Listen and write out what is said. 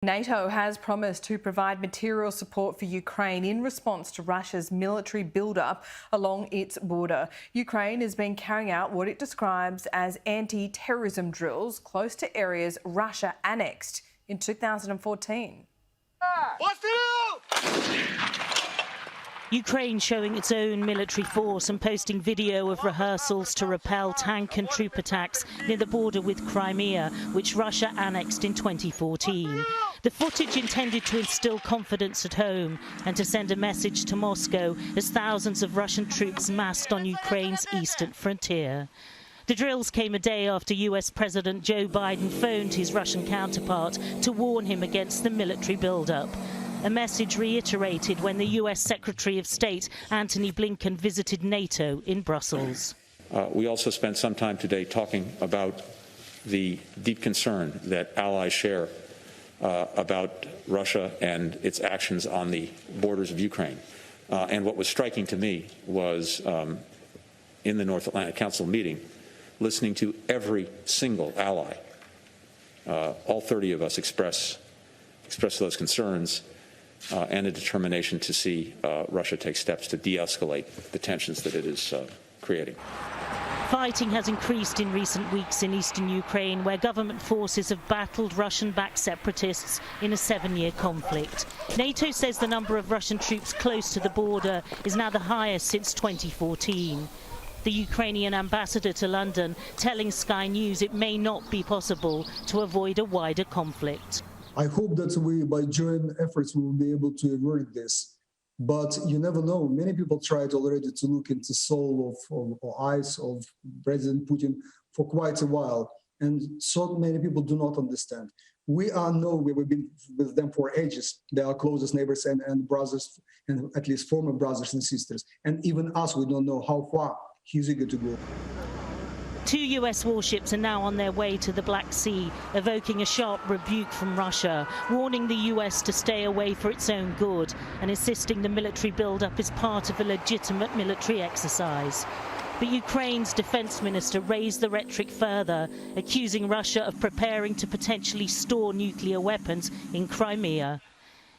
NATO has promised to provide material support for Ukraine in response to Russia's military buildup along its border. Ukraine has been carrying out what it describes as anti-terrorism drills close to areas Russia annexed in 2014. Ukraine showing its own military force and posting video of rehearsals to repel tank and troop attacks near the border with Crimea, which Russia annexed in 2014. The footage intended to instill confidence at home and to send a message to Moscow as thousands of Russian troops massed on Ukraine's eastern frontier. The drills came a day after US President Joe Biden phoned his Russian counterpart to warn him against the military buildup. A message reiterated when the US Secretary of State Antony Blinken visited NATO in Brussels. We also spent some time today talking about the deep concern that allies share about Russia and its actions on the borders of Ukraine. And what was striking to me was in the North Atlantic Council meeting, listening to every single ally, all 30 of us express those concerns and a determination to see Russia take steps to de-escalate the tensions that it is creating. Fighting has increased in recent weeks in eastern Ukraine, where government forces have battled Russian-backed separatists in a 7-year conflict. NATO says the number of Russian troops close to the border is now the highest since 2014. The Ukrainian ambassador to London telling Sky News it may not be possible to avoid a wider conflict. I hope that by joint efforts, we will be able to avert this. But you never know. Many people tried already to look into soul or eyes of President Putin for quite a while. And so many people do not understand. We've been with them for ages. They are closest neighbors and brothers, and at least former brothers and sisters. And even us, we don't know how far he's eager to go. 2 US warships are now on their way to the Black Sea, evoking a sharp rebuke from Russia, warning the US to stay away for its own good and insisting the military buildup is part of a legitimate military exercise. But Ukraine's defense minister raised the rhetoric further, accusing Russia of preparing to potentially store nuclear weapons in Crimea.